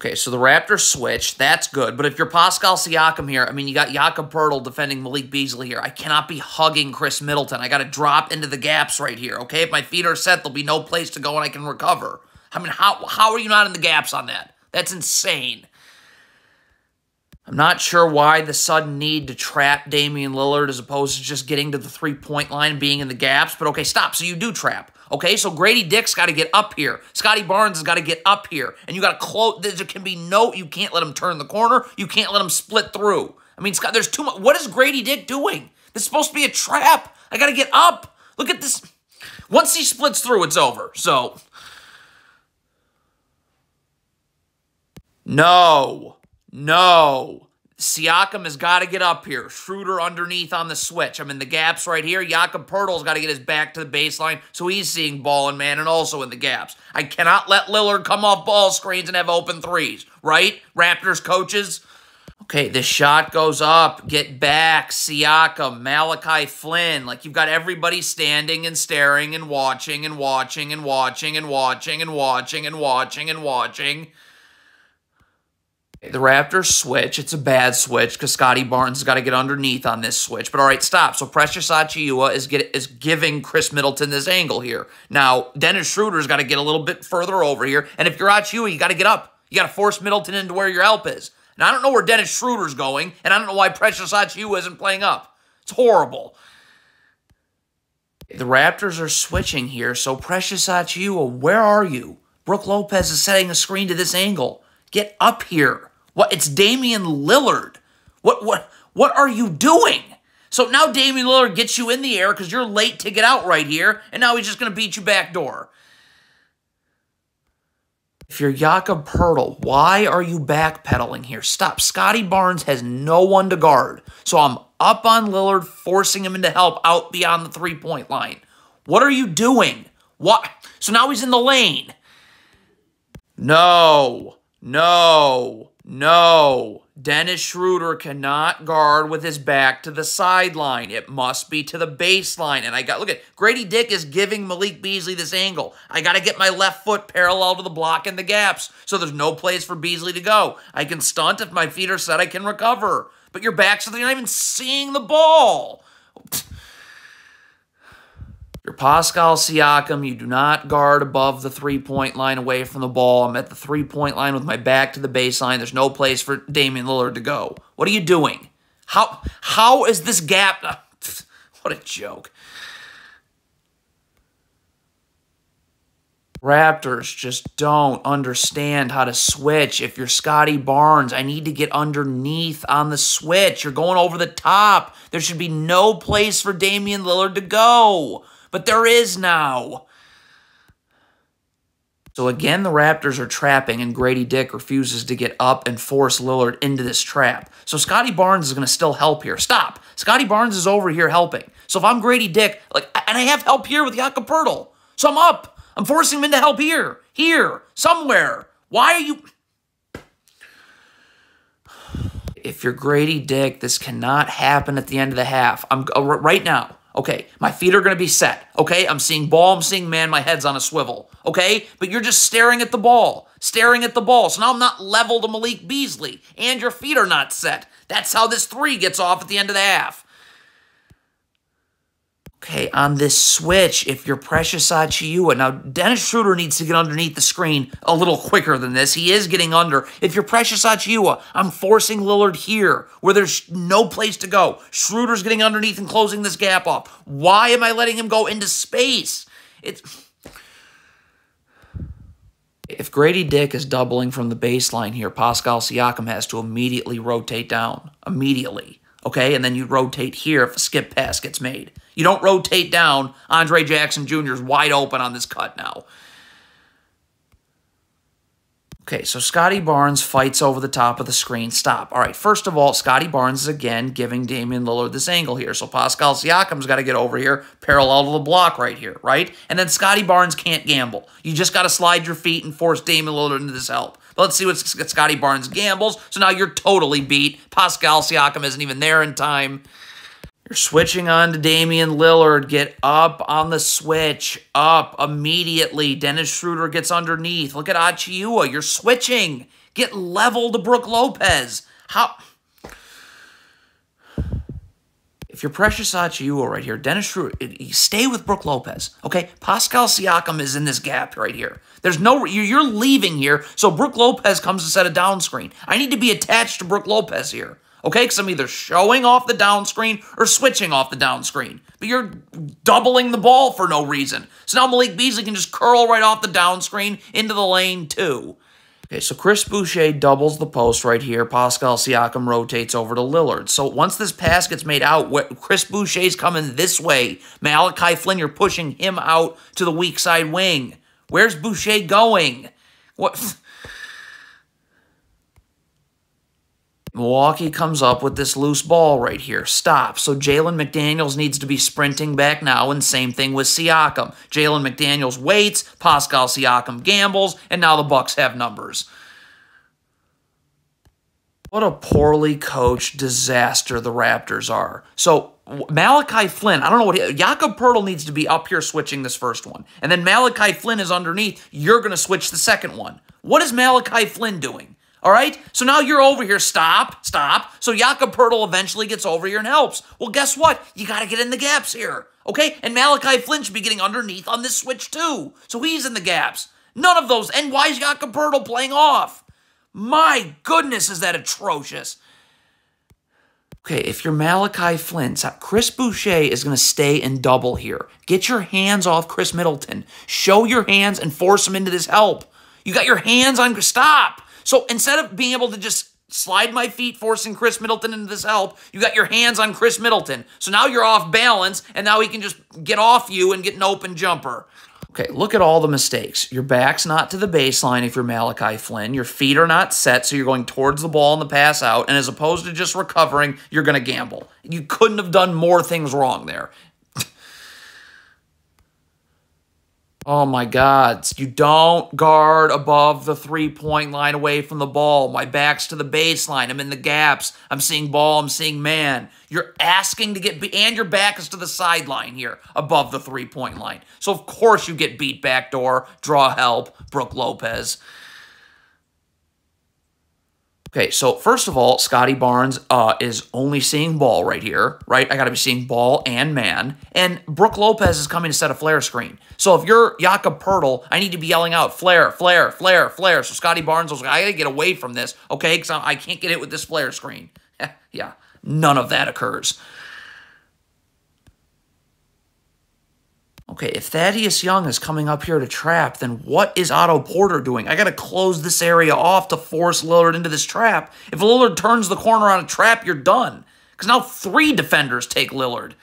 Okay, so the Raptors switch. That's good. But if you're Pascal Siakam here, I mean, you got Jakob Poeltl defending Malik Beasley here. I cannot be hugging Chris Middleton. I got to drop into the gaps right here, okay? If my feet are set, there'll be no place to go and I can recover. I mean, how are you not in the gaps on that? That's insane. I'm not sure why the sudden need to trap Damian Lillard as opposed to just getting to the three-point line and being in the gaps. But okay, stop. So you do trap. Okay, so Grady Dick's got to get up here. Scotty Barnes has got to get up here. And you got to close. There can be no, you can't let him turn the corner. You can't let him split through. I mean, Scott, there's too much. What is Grady Dick doing? This is supposed to be a trap. I got to get up. Look at this. Once he splits through, it's over. So, no. Siakam has got to get up here. Schroeder underneath on the switch. I'm in the gaps right here. Jakob Poeltl's got to get his back to the baseline so he's seeing ball and man and also in the gaps. I cannot let Lillard come off ball screens and have open threes, right? Raptors coaches. Okay, this shot goes up. Get back. Siakam, Malachi Flynn. Like, you've got everybody standing and staring and watching and watching and watching and watching and watching and watching and watching. The Raptors switch. It's a bad switch because Scotty Barnes has got to get underneath on this switch. But all right, stop. So Precious Achiuwa is giving Chris Middleton this angle here. Now, Dennis Schroeder's got to get a little bit further over here. And if you're Achiuwa, you got to get up. You got to force Middleton into where your help is. And I don't know where Dennis Schroeder's going, and I don't know why Precious Achiuwa isn't playing up. It's horrible. The Raptors are switching here. So Precious Achiuwa, where are you? Brook Lopez is setting a screen to this angle. Get up here. What? It's Damian Lillard. What are you doing? So now Damian Lillard gets you in the air because you're late to get out right here, and now he's just going to beat you backdoor. If you're Jakob Poeltl, why are you backpedaling here? Stop. Scotty Barnes has no one to guard. So I'm up on Lillard, forcing him into help out beyond the three-point line. What are you doing? What? So now he's in the lane. No. Dennis Schroeder cannot guard with his back to the sideline. It must be to the baseline. And look at, Grady Dick is giving Malik Beasley this angle. I got to get my left foot parallel to the block in the gaps, so there's no place for Beasley to go. I can stunt. If my feet are set, I can recover. But your back's so you're not even seeing the ball. You're Pascal Siakam. You do not guard above the three-point line away from the ball. I'm at the three-point line with my back to the baseline. There's no place for Damian Lillard to go. What are you doing? How is this gap? What a joke. Raptors just don't understand how to switch. If you're Scotty Barnes, I need to get underneath on the switch. You're going over the top. There should be no place for Damian Lillard to go. But there is now. So again, the Raptors are trapping, and Grady Dick refuses to get up and force Lillard into this trap. So Scotty Barnes is going to still help here. Stop. Scotty Barnes is over here helping. So if I'm Grady Dick, and I have help here with Jakob Poeltl. So I'm up. I'm forcing him into help here, somewhere. Why are you... If you're Grady Dick, this cannot happen at the end of the half. Right now. Okay, my feet are going to be set, okay? I'm seeing ball, I'm seeing man, my head's on a swivel, okay? But you're just staring at the ball. So now I'm not level to Malik Beasley, and your feet are not set. That's how this three gets off at the end of the half. Okay, on this switch, if you're Precious Achiuwa, now Dennis Schroeder needs to get underneath the screen a little quicker than this. He is getting under. If you're Precious Achiuwa, I'm forcing Lillard here where there's no place to go. Schroeder's getting underneath and closing this gap off. Why am I letting him go into space? If Grady Dick is doubling from the baseline here, Pascal Siakam has to immediately rotate down. Immediately. Okay, and then you rotate here if a skip pass gets made. You don't rotate down. Andre Jackson Jr. is wide open on this cut now. Okay, so Scotty Barnes fights over the top of the screen. Stop. All right, first of all, Scotty Barnes is again giving Damian Lillard this angle here. So Pascal Siakam's got to get over here, parallel to the block right here, right? And then Scotty Barnes can't gamble. You just got to slide your feet and force Damian Lillard into this help. But let's see what Scotty Barnes gambles. So now you're totally beat. Pascal Siakam isn't even there in time. You're switching on to Damian Lillard. Get up on the switch. Up immediately. Dennis Schroeder gets underneath. Look at Achiuwa. You're switching. Get level to Brook Lopez. How... If you're Precious Achiuwa right here, Dennis Schroeder, stay with Brook Lopez, okay? Pascal Siakam is in this gap right here. There's no... You're leaving here, so Brook Lopez comes to set a down screen. I need to be attached to Brook Lopez here, okay? Because I'm either showing off the down screen or switching off the down screen. But you're doubling the ball for no reason. So now Malik Beasley can just curl right off the down screen into the lane, too. Okay, so Chris Boucher doubles the post right here. Pascal Siakam rotates over to Lillard. So once this pass gets made out, Chris Boucher's coming this way. Malachi Flynn, you're pushing him out to the weak side wing. Where's Boucher going? What? Milwaukee comes up with this loose ball right here. Stop. So Jalen McDaniels needs to be sprinting back now, and same thing with Siakam. Jalen McDaniels waits, Pascal Siakam gambles, and now the Bucks have numbers. What a poorly coached disaster the Raptors are. So Malachi Flynn, I don't know what... Jakob Poeltl needs to be up here switching this first one. And then Malachi Flynn is underneath. You're going to switch the second one. What is Malachi Flynn doing? All right? So now you're over here. Stop. So Jakob Poeltl eventually gets over here and helps. Well, guess what? You got to get in the gaps here. Okay? And Malachi Flynn should be getting underneath on this switch too. So he's in the gaps. None of those. And why is Jakob Poeltl playing off? My goodness, is that atrocious. Okay, if you're Malachi Flynn, Chris Boucher is going to stay in double here. Get your hands off Chris Middleton. Show your hands and force him into this help. You got your hands on... Stop. So instead of being able to just slide my feet, forcing Chris Middleton into this help, you got your hands on Chris Middleton. So now you're off balance, and now he can just get off you and get an open jumper. Okay, look at all the mistakes. Your back's not to the baseline if you're Malachi Flynn. Your feet are not set, so you're going towards the ball and the pass out. And as opposed to just recovering, you're going to gamble. You couldn't have done more things wrong there. Oh my God, you don't guard above the three-point line away from the ball. My back's to the baseline. I'm in the gaps. I'm seeing ball. I'm seeing man. You're asking to get beat, and your back is to the sideline here above the three-point line. So, of course, you get beat backdoor, draw help, Brook Lopez. Okay, so first of all, Scotty Barnes is only seeing ball right here, right? I got to be seeing ball and man. And Brook Lopez is coming to set a flare screen. So if you're Jakob Poeltl, I need to be yelling out flare, flare, flare, flare. So Scotty Barnes was like, I got to get away from this, okay? Because I can't get hit with this flare screen. Yeah, none of that occurs. Okay, if Thaddeus Young is coming up here to trap, then what is Otto Porter doing? I got to close this area off to force Lillard into this trap. If Lillard turns the corner on a trap, you're done. Because now 3 defenders take Lillard.